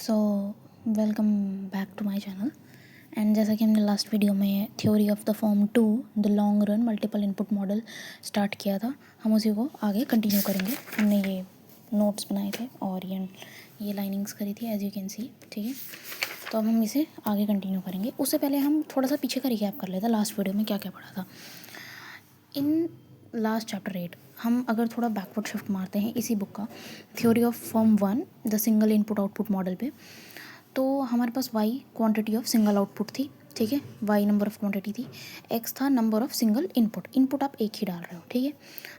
So welcome back to my channel. And जैसा कि हमने लास्ट वीडियो में theory of the firm 2 the long run multiple input model start किया था, हम उसी को आगे कंटिन्यू करेंगे। हमने ये नोट्स बनाए थे और ये लाइनिंग्स करी थी एज यू कैन सी, ठीक है। तो अब हम इसे आगे कंटिन्यू करेंगे। उससे पहले हम थोड़ा सा पीछे का रिकैप कर लेते हैं, लास्ट वीडियो में क्या क्या पढ़ा था। इन लास्ट चैप्टर 8 हम अगर थोड़ा बैकवर्ड शिफ्ट मारते हैं इसी बुक का, theory of form 1 the single input output model पे, तो हमारे पास y quantity of single output थी, ठीक है। y नंबर ऑफ क्वांटिटी थी, x था नंबर ऑफ सिंगल इनपुट आप एक ही डाल रहे हो, ठीक है।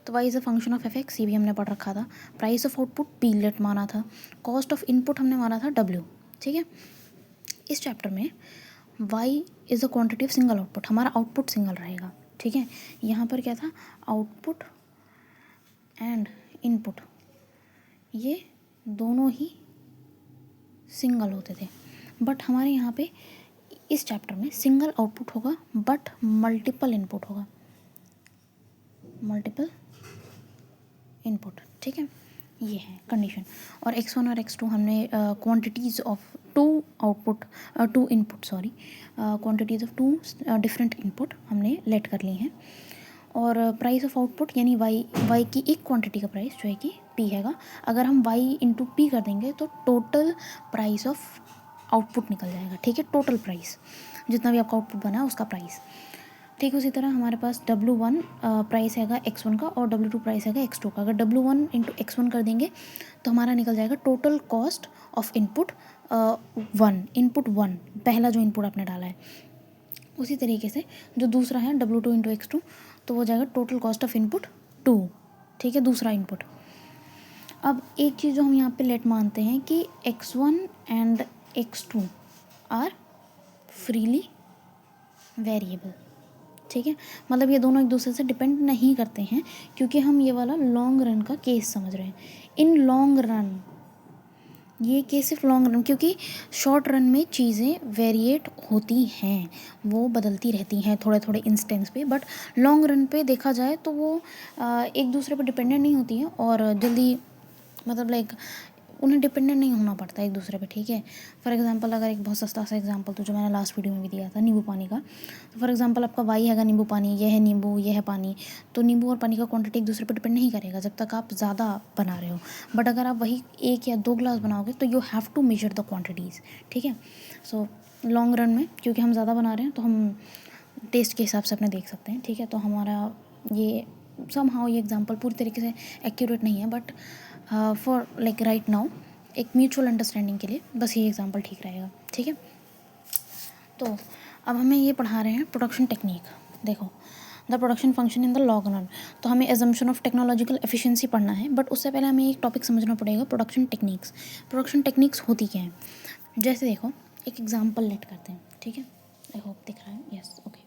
तो y is a function of f(x), ये भी हमने पढ़ रखा था। Price of output p let माना था, कॉस्ट ऑफ इनपुट हमने माना था w, ठीक है। इस चैप्टर में y is a quantity of single output, हमारा आउटपुट सिंगल रहेगा, ठीक है। यहाँ पर क्या था, आउटपुट एंड इनपुट ये दोनों ही सिंगल होते थे, बट हमारे यहाँ पे इस चैप्टर में सिंगल आउटपुट होगा बट मल्टीपल इनपुट होगा, मल्टीपल इनपुट, ठीक है। ये है कंडीशन। और x1 और x2 हमने quantities of two input quantities of two different input हमने लेट कर ली हैं। और प्राइस ऑफ आउटपुट यानी y की एक क्वांटिटी का प्राइस जो है कि p हैगा, अगर हम y इंटू पी कर देंगे तो टोटल प्राइस ऑफ आउटपुट निकल जाएगा, ठीक है। टोटल प्राइस जितना भी आपका आउटपुट बना है उसका प्राइस, ठीक। उसी तरह हमारे पास W1 प्राइस हैगा x1 का और W2 प्राइस हैगा x2 का। अगर W1 इंटू x1 कर देंगे तो हमारा निकल जाएगा total cost of input input one, पहला जो इनपुट आपने डाला है। उसी तरीके से जो दूसरा है W2 इंटू x2, तो वो जाएगा टोटल कॉस्ट ऑफ इनपुट 2, ठीक है, दूसरा इनपुट। अब एक चीज़ जो हम यहाँ पे लेट मानते हैं कि x1 and x2 are freely variable, ठीक है। मतलब ये दोनों एक दूसरे से डिपेंड नहीं करते हैं, क्योंकि हम ये वाला लॉन्ग रन का केस समझ रहे हैं। इन लॉन्ग रन, ये केस सिर्फ लॉन्ग रन, क्योंकि शॉर्ट रन में चीज़ें वेरिएट होती हैं, वो बदलती रहती हैं थोड़े थोड़े इंस्टेंस पे, बट लॉन्ग रन पे देखा जाए तो वो एक दूसरे पर डिपेंडेंट नहीं होती हैं और जल्दी, मतलब लाइक उन्हें डिपेंडेंट नहीं होना पड़ता एक दूसरे पे, ठीक है। फॉर एग्जांपल अगर एक बहुत सस्ता सा एग्जांपल तो जो मैंने लास्ट वीडियो में भी दिया था नींबू पानी का, तो फॉर एग्जांपल आपका वाई हैगा नींबू पानी, ये है नींबू, ये है पानी, तो नींबू और पानी का क्वांटिटी एक दूसरे पर डिपेंड नहीं करेगा जब तक आप ज़्यादा बना रहे हो। बट अगर आप वही 1 या 2 ग्लास बनाओगे तो you have to measure the quantities, ठीक है। सो लॉन्ग रन में क्योंकि हम ज़्यादा बना रहे हैं तो हम टेस्ट के हिसाब से अपने देख सकते हैं, ठीक है। तो हमारा ये समहाउ ये एग्जांपल पूरी तरीके से एक्यूरेट नहीं है, but for like right now एक म्यूचुअल अंडरस्टैंडिंग के लिए बस ये एग्जांपल ठीक रहेगा, ठीक है। तो अब हमें ये पढ़ा रहे हैं प्रोडक्शन टेक्निक। देखो, the production function in the long run, तो हमें एजम्पशन ऑफ टेक्नोलॉजिकल एफिशिएंसी पढ़ना है, बट उससे पहले हमें एक टॉपिक समझना पड़ेगा, प्रोडक्शन टेक्निक्स। प्रोडक्शन टेक्निक्स होती क्या है, जैसे देखो एक एग्जांपल लेट करते हैं, ठीक है। आई होप दिख रहा है, यस, ओके,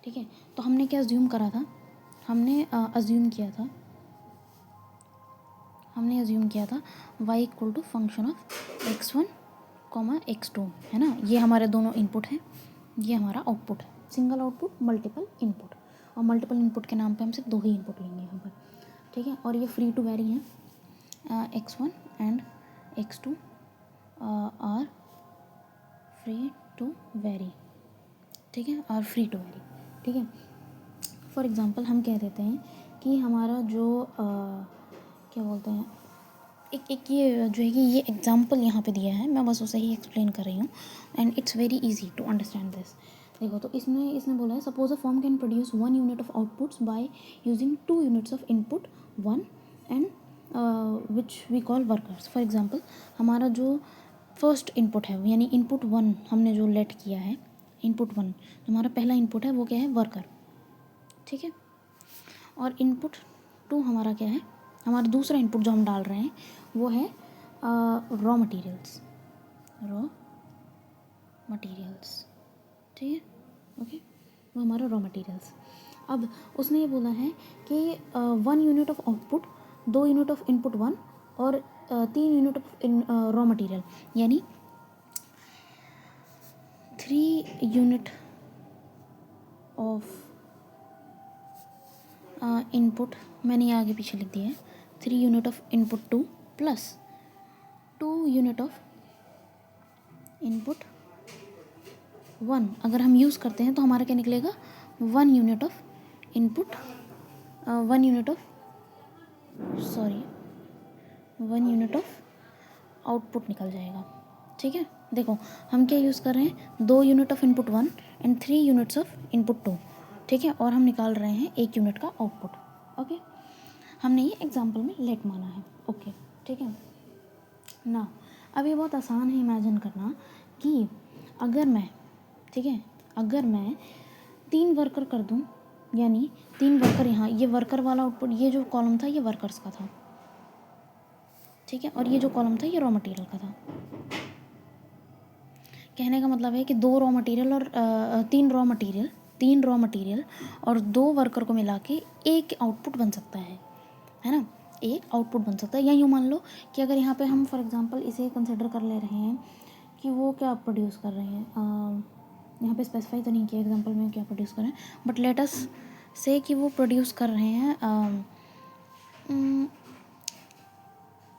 ठीक है। तो हमने क्या अज्यूम करा था, हमने अज्यूम किया था y equal to function of x1 comma x2, है ना। ये हमारे दोनों इनपुट हैं, ये हमारा आउटपुट है, सिंगल आउटपुट मल्टीपल इनपुट, और मल्टीपल इनपुट के नाम पे हम सिर्फ 2 ही इनपुट लेंगे यहाँ पर, ठीक है। और ये फ्री टू वेरी हैं, x1 and x2 are free to vary, ठीक है, आर फ्री टू वेरी, ठीक है। फॉर एग्ज़ाम्पल हम कह देते हैं कि हमारा जो क्या बोलते हैं, एक ये जो है कि ये एग्जांपल यहाँ पे दिया है, मैं बस उसे ही एक्सप्लेन कर रही हूँ, and it's very easy to understand this. देखो, तो इसने बोला है, suppose a firm can produce 1 unit of outputs by using 2 units of input 1 and which we call workers. For example हमारा जो फर्स्ट इनपुट है यानी इनपुट 1 हमने जो लेट किया है, इनपुट 1 हमारा पहला इनपुट है, वो क्या है, वर्कर, ठीक है। और इनपुट 2 हमारा क्या है, हमारा दूसरा इनपुट जो हम डाल रहे हैं वो है रॉ मटेरियल्स, ठीक है, ओके, वो हमारा रॉ मटेरियल्स। अब उसने ये बोला है कि 1 unit of output, 2 unit of input 1 और 3 यूनिट ऑफ रॉ मटेरियल, यानी 3 यूनिट ऑफ इनपुट, मैंने ये आगे पीछे लिख दिया है, 3 unit of input 2 plus 2 unit of input 1 अगर हम यूज़ करते हैं तो हमारा क्या निकलेगा, 1 unit of input, 1 unit of sorry 1 unit of output निकल जाएगा। ठीक है, देखो हम क्या यूज़ कर रहे हैं, 2 unit of input 1 and 3 units of input 2। ठीक है, और हम निकाल रहे हैं 1 यूनिट का आउटपुट। ओके, हमने ये एग्जाम्पल में लेट माना है। ओके ठीक है ना। अब ये बहुत आसान है इमेजिन करना कि अगर मैं, ठीक है, अगर मैं 3 वर्कर कर दूं, यानी 3 वर्कर यहाँ, ये वर्कर वाला आउटपुट, ये जो कॉलम था ये वर्कर्स का था, ठीक है, और ये जो कॉलम था ये रॉ मटेरियल का था। कहने का मतलब है कि 2 रॉ मटेरियल और 3 रॉ मटेरियल और 2 वर्कर को मिला के एक आउटपुट बन सकता है ना, एक आउटपुट बन सकता है। या यूँ मान लो कि अगर यहाँ पे हम फॉर एग्जांपल इसे कंसिडर कर ले रहे हैं कि वो क्या प्रोड्यूस कर रहे हैं, यहाँ पे स्पेसिफाई तो नहीं किया एग्जांपल में क्या प्रोड्यूस कर रहे हैं, बट लेट अस से कि वो प्रोड्यूस कर रहे हैं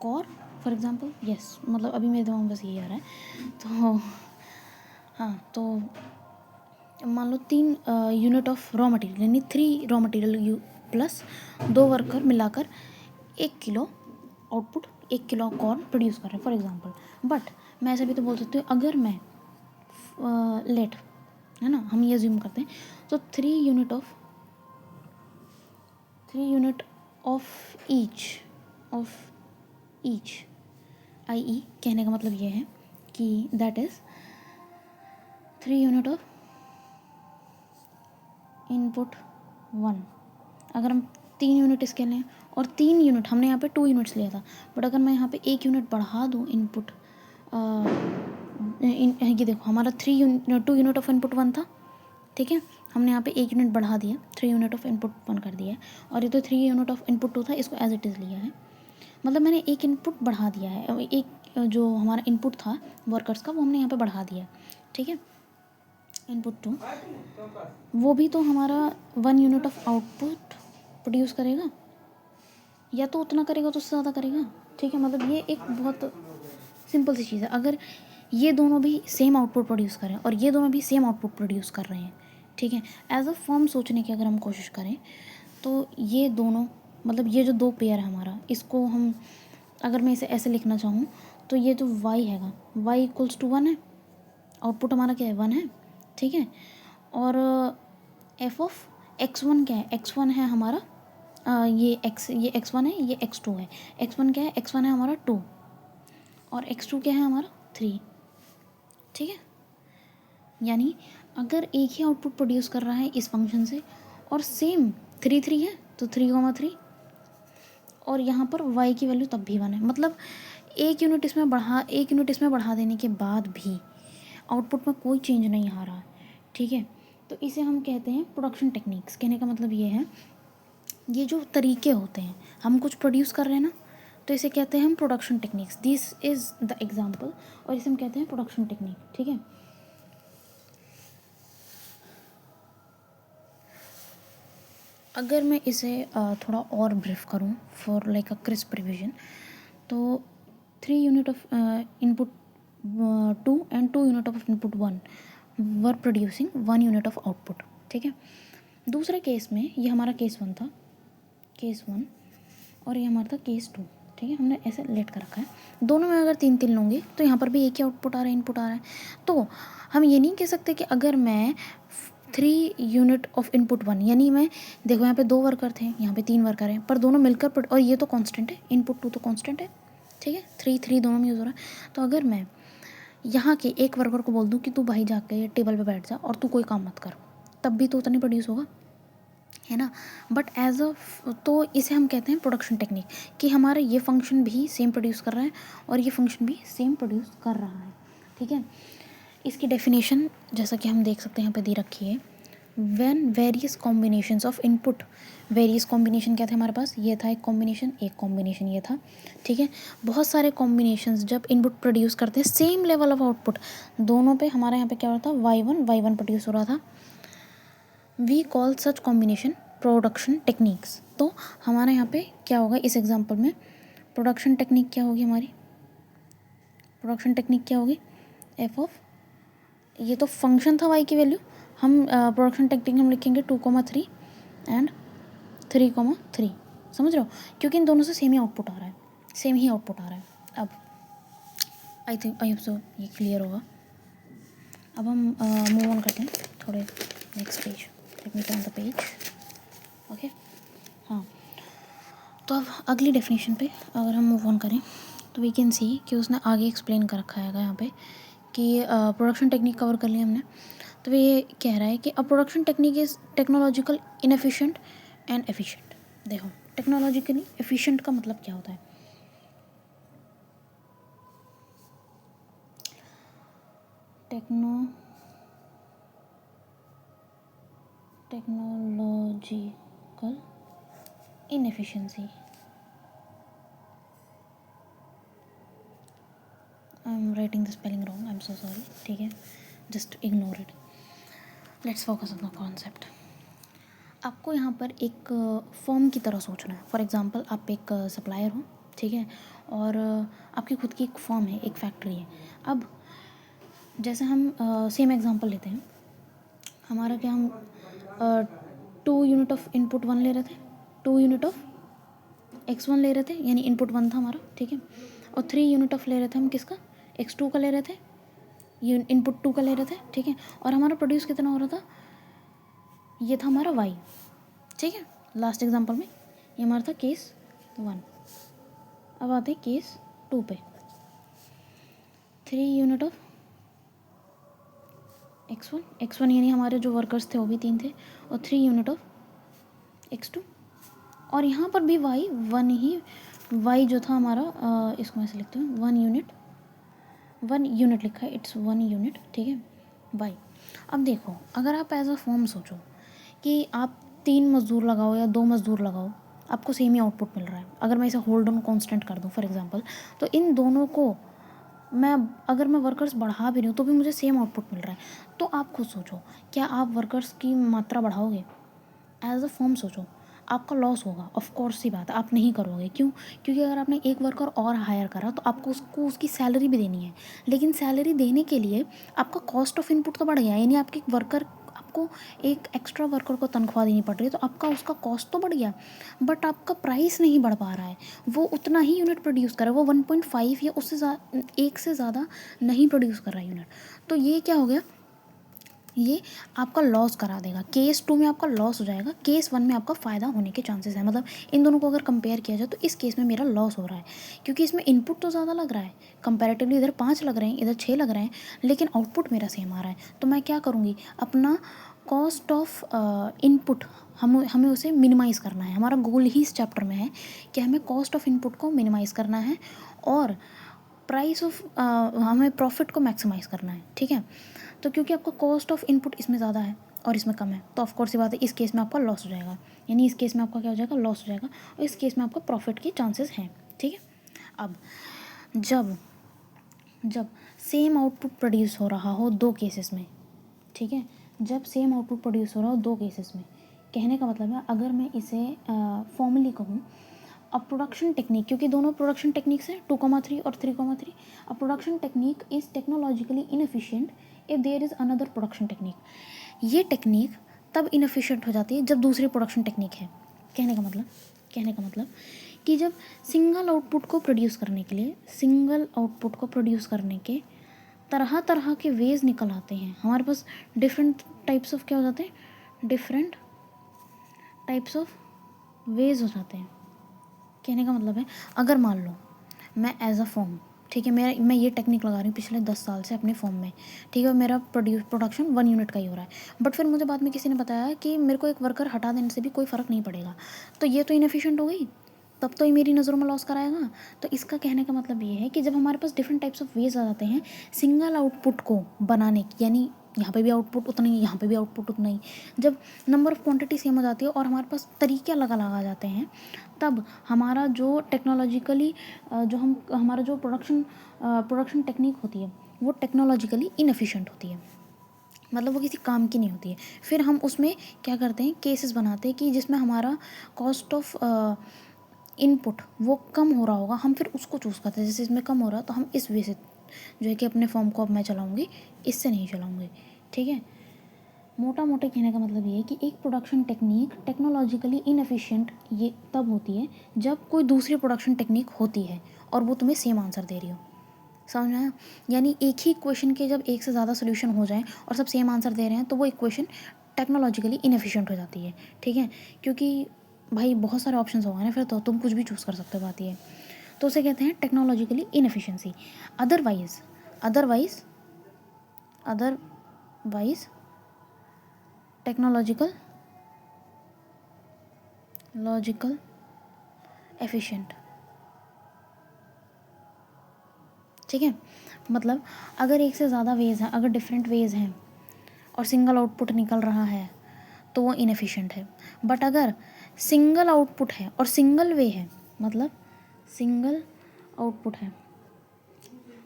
कॉर फॉर एग्जांपल। यस, मतलब अभी मेरे दिमाग में बस यही आ रहा है। तो हाँ, तो मान लो 3 यूनिट ऑफ रॉ मटेरियल यानी 3 रॉ मटेरियल प्लस 2 वर्कर मिलाकर 1 kilo output, 1 kilo corn produce कर रहे हैं फॉर एग्जांपल। बट मैं ऐसा भी तो बोल सकती हूँ, अगर मैं लेट है ना, हम ये ज्यूम करते हैं, तो 3 यूनिट ऑफ ईच आई कहने का मतलब ये है कि that is 3 unit of input 1। अगर हम 3 यूनिट इसके लें और 3 यूनिट, हमने यहाँ पे 2 यूनिट्स लिया था, बट अगर मैं यहाँ पे 1 यूनिट बढ़ा दूँ इनपुट, ये देखो हमारा 2 यूनिट ऑफ इनपुट 1 था, ठीक है, हमने यहाँ पे 1 यूनिट बढ़ा दिया, 3 यूनिट ऑफ इनपुट 1 कर दिया है, और ये तो 3 यूनिट ऑफ इनपुट 2 था, इसको एज इट इज़ लिया है, मतलब मैंने एक इनपुट बढ़ा दिया है, एक जो हमारा इनपुट था वर्कर्स का वो हमने यहाँ पे बढ़ा दिया, ठीक है, इनपुट 2, वो भी तो हमारा 1 यूनिट ऑफ आउटपुट प्रोड्यूस करेगा, या तो उतना करेगा तो उससे ज़्यादा करेगा। ठीक है, मतलब ये एक बहुत सिंपल सी चीज़ है। अगर ये दोनों भी सेम आउटपुट प्रोड्यूस करें और ये दोनों भी सेम आउटपुट प्रोड्यूस कर रहे हैं, ठीक है, एज अ फॉर्म सोचने की अगर हम कोशिश करें तो ये दोनों, मतलब ये जो 2 पेयर है हमारा, इसको हम अगर मैं इसे ऐसे लिखना चाहूँ तो ये जो y हैगा, y इक्वल्स टू 1 है, आउटपुट हमारा क्या है 1 है, ठीक है, और एफ ऑफ x1 क्या है, x1 है हमारा ये x1 है, ये x2 है, x1 क्या है, x1 है हमारा 2 और x2 क्या है हमारा 3, ठीक है, यानी अगर एक ही आउटपुट प्रोड्यूस कर रहा है इस फंक्शन से और सेम 3 है तो 3,3 और यहाँ पर y की वैल्यू तब भी 1 है, मतलब 1 यूनिट इसमें बढ़ा देने के बाद भी आउटपुट में कोई चेंज नहीं आ रहा है, ठीक है, तो इसे हम कहते हैं प्रोडक्शन टेक्निक्स। कहने का मतलब ये है, ये जो तरीके होते हैं, हम कुछ प्रोड्यूस कर रहे हैं ना, तो इसे कहते हैं हम production techniques, this is the example, और इसे हम कहते हैं प्रोडक्शन टेक्निक, ठीक है। अगर मैं इसे थोड़ा और ब्रीफ करूँ for like a crisp revision, तो 3 unit of input 2 and 2 unit of input 1 were producing 1 unit of output, ठीक है। दूसरे केस में ये हमारा केस 1 था, केस 1, और ये हमारा था केस 2, ठीक है, हमने ऐसे लेट कर रखा है। दोनों में अगर 3 लूँगी तो यहाँ पर भी एक ही आउटपुट आ रहा है, इनपुट आ रहा है, तो हम ये नहीं कह सकते कि अगर मैं 3 यूनिट ऑफ इनपुट 1, यानी मैं देखो यहाँ पे 2 वर्कर थे, यहाँ पे 3 वर्कर हैं, पर दोनों मिलकर, और ये तो कांस्टेंट है, इनपुट 2 तो कांस्टेंट है, ठीक है, 3 दोनों में यूज़ हो रहा है। तो अगर मैं यहाँ के एक वर्कर को बोल दूँ कि तू भाई जाके टेबल पे बैठ जा और तू कोई काम मत कर, तब भी तो उतना ही प्रोड्यूस होगा, है ना। बट एज अ, तो इसे हम कहते हैं प्रोडक्शन टेक्निक, कि हमारा ये फंक्शन भी सेम प्रोड्यूस कर रहा है और ये फंक्शन भी सेम प्रोड्यूस कर रहा है, ठीक है। इसकी डेफिनेशन जैसा कि हम देख सकते हैं यहाँ पे दे रखी है, when various combinations of input, various combination क्या थे हमारे पास, ये था एक कॉम्बिनेशन ये था, ठीक है। बहुत सारे कॉम्बिनेशंस जब इनपुट प्रोड्यूस करते हैं सेम लेवल ऑफ आउटपुट, दोनों पे हमारे यहाँ पे क्या हो रहा था, y1 प्रोड्यूस हो रहा था, we call such combination production techniques. तो हमारे यहाँ पे क्या होगा इस एग्जांपल में, प्रोडक्शन टेक्निक क्या होगी हमारी, प्रोडक्शन टेक्निक क्या होगी, एफ ऑफ, ये तो फंक्शन था वाई की वैल्यू, हम प्रोडक्शन टेक्निक हम लिखेंगे 2,3 एंड 3,3, समझ रहे हो, क्योंकि इन दोनों से सेम ही आउटपुट आ रहा है, सेम ही आउटपुट आ रहा है। अब आई होप सो ये क्लियर होगा। अब हम मूव ऑन करते हैं थोड़े next page, let me turn the page. Okay, हाँ, तो अब अगली डेफिनेशन पे अगर हम मूव ऑन करें तो वी कैन सी कि उसने आगे एक्सप्लेन कर रखा है यहाँ पे कि प्रोडक्शन टेक्निक कवर कर लिया हमने। तो ये कह रहा है कि अ production technique is technological inefficient and efficient. देखो, टेक्नोलॉजिकली एफिशिएंट का मतलब क्या होता है? Technological inefficiency, I am writing the spelling wrong, I am so sorry, ठीक है, just ignore it, let's focus on the concept. आपको यहाँ पर एक फर्म की तरह सोचना है। फॉर एग्जांपल आप एक सप्लायर हो, ठीक है, और आपकी खुद की एक फर्म है, एक फैक्ट्री है। अब जैसे हम सेम एग्जांपल लेते हैं, हमारा क्या, हम 2 यूनिट ऑफ इनपुट 1 ले रहे थे, 2 यूनिट ऑफ x1 ले रहे थे, यानी इनपुट 1 था हमारा, ठीक है, और 3 यूनिट ऑफ ले रहे थे हम किसका, x2 का ले रहे थे, इनपुट 2 का ले रहे थे, ठीक है, और हमारा प्रोड्यूस कितना हो रहा था, ये था हमारा y, ठीक है। लास्ट एग्जांपल में ये हमारा था केस 1। अब आते हैं केस 2 पे, 3 यूनिट ऑफ x1 यानी हमारे जो वर्कर्स थे वो भी 3 थे, और 3 यूनिट ऑफ x2, और यहाँ पर भी y 1 ही, y जो था हमारा इसको मैं ऐसे लिखती हूँ, 1 यूनिट लिखा है, इट्स 1 यूनिट, ठीक है, y। अब देखो, अगर आप एज अ फॉर्म सोचो कि आप 3 मज़दूर लगाओ या 2 मज़दूर लगाओ, आपको सेम ही आउटपुट मिल रहा है। अगर मैं इसे होल्ड ऑन कांस्टेंट कर दूं फॉर एग्जांपल, तो इन दोनों को अगर मैं वर्कर्स बढ़ा भी रही हूँ तो भी मुझे सेम आउटपुट मिल रहा है। तो आप खुद सोचो, क्या आप वर्कर्स की मात्रा बढ़ाओगे? एज अ फॉर्म सोचो, आपका लॉस होगा, ऑफ कोर्स सी बात है, आप नहीं करोगे। क्यों? क्योंकि अगर आपने एक वर्कर और हायर करा तो आपको उसको उसकी सैलरी भी देनी है, लेकिन सैलरी देने के लिए आपका कॉस्ट ऑफ इनपुट तो बढ़ गया, यानी आपके वर्कर, आपको एक एक्स्ट्रा वर्कर को तनख्वाह देनी पड़ रही है, तो आपका उसका कॉस्ट तो बढ़ गया, बट आपका प्राइस नहीं बढ़ पा रहा है। वो उतना ही यूनिट प्रोड्यूस कर रहा है, वो 1.5 या उससे एक से ज़्यादा नहीं प्रोड्यूस कर रहा है यूनिट। तो ये क्या हो गया, ये आपका लॉस करा देगा। केस 2 में आपका लॉस हो जाएगा, केस 1 में आपका फ़ायदा होने के चांसेस हैं। मतलब इन दोनों को अगर कंपेयर किया जाए तो इस केस में मेरा लॉस हो रहा है, क्योंकि इसमें इनपुट तो ज़्यादा लग रहा है कंपैरेटिवली, इधर 5 लग रहे हैं, इधर 6 लग रहे हैं, लेकिन आउटपुट मेरा सेम आ रहा है। तो मैं क्या करूँगी, अपना कॉस्ट ऑफ इनपुट हमें उसे मिनिमाइज़ करना है। हमारा गोल ही इस चैप्टर में है कि हमें कॉस्ट ऑफ इनपुट को मिनिमाइज़ करना है और प्राइस ऑफ हमें प्रॉफिट को मैक्सिमाइज़ करना है, ठीक है। तो क्योंकि आपका कॉस्ट ऑफ इनपुट इसमें ज़्यादा है और इसमें कम है, तो ऑफकोर्स ये बात है, इस केस में आपका लॉस हो जाएगा, यानी इस केस में आपका क्या हो जाएगा, लॉस हो जाएगा, और इस केस में आपका प्रॉफिट के चांसेस हैं, ठीक है। अब जब जब सेम आउटपुट प्रोड्यूस हो रहा हो 2 केसेस में, ठीक है, जब सेम आउटपुट प्रोड्यूस हो रहा हो 2 केसेस में, कहने का मतलब है, अगर मैं इसे फॉर्मली कहूँ, अ प्रोडक्शन टेक्निक, क्योंकि दोनों प्रोडक्शन टेक्निक्स हैं 2,3 और 3,3, a production technique is technologically inefficient if there is another production technique. ये टेक्निक तब इनएफिशिएंट हो जाती है जब दूसरी प्रोडक्शन टेक्निक है। कहने का मतलब कि जब सिंगल आउटपुट को प्रोड्यूस करने के लिए, सिंगल आउटपुट को प्रोड्यूस करने के तरह तरह के वेज निकल आते हैं हमारे पास, डिफरेंट टाइप्स ऑफ क्या हो जाते हैं, डिफरेंट टाइप्स ऑफ वेज हो जाते हैं। कहने का मतलब है, अगर मान लो मैं एज अ फॉर्म, ठीक है, मैं ये टेक्निक लगा रही हूँ पिछले 10 साल से अपने फॉर्म में, ठीक है, और मेरा प्रोडक्शन 1 यूनिट का ही हो रहा है, बट फिर मुझे बाद में किसी ने बताया कि मेरे को एक वर्कर हटा देने से भी कोई फ़र्क नहीं पड़ेगा, तो ये तो इनएफिशिएंट हो गई, तब तो ये मेरी नज़रों में लॉस कराएगा। तो इसका कहने का मतलब ये है कि जब हमारे पास डिफरेंट टाइप्स ऑफ वेज आ जाते हैं सिंगल आउटपुट को बनाने की, यानी यहाँ पे भी आउटपुट उतना ही, यहाँ पे भी आउटपुट उतना ही, जब नंबर ऑफ़ क्वांटिटी सेम हो जाती है और हमारे पास तरीके अलग अलग आ जाते हैं, तब हमारा जो टेक्नोलॉजिकली जो हमारा जो प्रोडक्शन टेक्निक होती है वो टेक्नोलॉजिकली इनएफिशिएंट होती है, मतलब वो किसी काम की नहीं होती है। फिर हम उसमें क्या करते हैं, केसेस बनाते हैं कि जिसमें हमारा कॉस्ट ऑफ इनपुट वो कम हो रहा होगा, हम फिर उसको चूज़ करते हैं, जैसे इसमें कम हो रहा है तो हम इस वे से जो है कि अपने फॉर्म को अब मैं चलाऊँगी, इससे नहीं चलाऊँगी, ठीक है। मोटा मोटे कहने का मतलब ये है कि एक प्रोडक्शन टेक्निक टेक्नोलॉजिकली इनएफिशिएंट ये तब होती है जब कोई दूसरी प्रोडक्शन टेक्निक होती है और वो तुम्हें सेम आंसर दे रही हो, समझ में आया? यानी एक ही इक्वेशन के जब एक से ज़्यादा सोल्यूशन हो जाएं और सब सेम आंसर दे रहे हैं तो वो इक्वेशन टेक्नोलॉजिकली इनएफिशिएंट हो जाती है, ठीक है। क्योंकि भाई बहुत सारे ऑप्शंस होंगे ना, फिर तो तुम कुछ भी चूज़ कर सकते हो, बात ये है। तो उसे कहते हैं technologically inefficiency. Otherwise otherwise otherwise technological logical efficient, ठीक है। मतलब अगर एक से ज़्यादा वेज हैं, अगर डिफरेंट वेज हैं और सिंगल आउटपुट निकल रहा है तो वो इनएफिशिएंट है। बट अगर सिंगल आउटपुट है और सिंगल वे है, मतलब सिंगल आउटपुट है,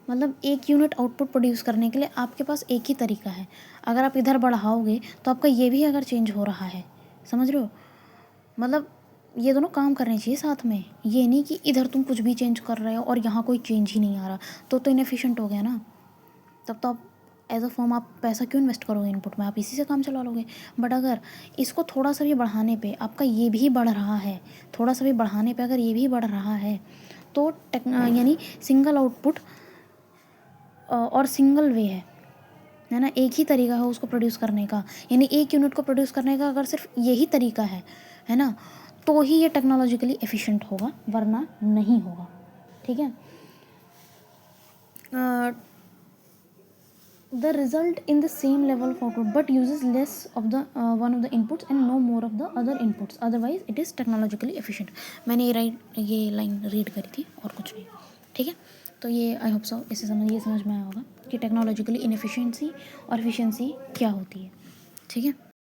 मतलब एक यूनिट आउटपुट प्रोड्यूस करने के लिए आपके पास एक ही तरीका है। अगर आप इधर बढ़ाओगे तो आपका ये भी अगर चेंज हो रहा है, समझ रहे हो, मतलब ये दोनों काम करने चाहिए साथ में। ये नहीं कि इधर तुम कुछ भी चेंज कर रहे हो और यहाँ कोई चेंज ही नहीं आ रहा, तो इनएफिशिएंट हो गया ना। तब तो आप एज अ फॉर्म आप पैसा क्यों इन्वेस्ट करोगे इनपुट में, आप इसी से काम चला लोगे। बट अगर इसको थोड़ा सा भी बढ़ाने पे आपका ये भी बढ़ रहा है, थोड़ा सा भी बढ़ाने पे अगर ये भी बढ़ रहा है तो यानी सिंगल आउटपुट और सिंगल वे है ना, एक ही तरीका है उसको प्रोड्यूस करने का। यानी एक यूनिट को प्रोड्यूस करने का अगर सिर्फ यही तरीका है ना, तो ही ये टेक्नोलॉजिकली एफिशिएंट होगा, वरना नहीं होगा, ठीक है। The result in the same level of output but uses less of the one of the inputs and no more of the other inputs, otherwise it is technologically efficient। मैंने ये line read करी थी और कुछ नहीं, ठीक है। तो ये आई होप सो इससे समझ में आया होगा कि टेक्नोलॉजिकली इनएफिशिएंसी और एफिशिएंसी क्या होती है, ठीक है।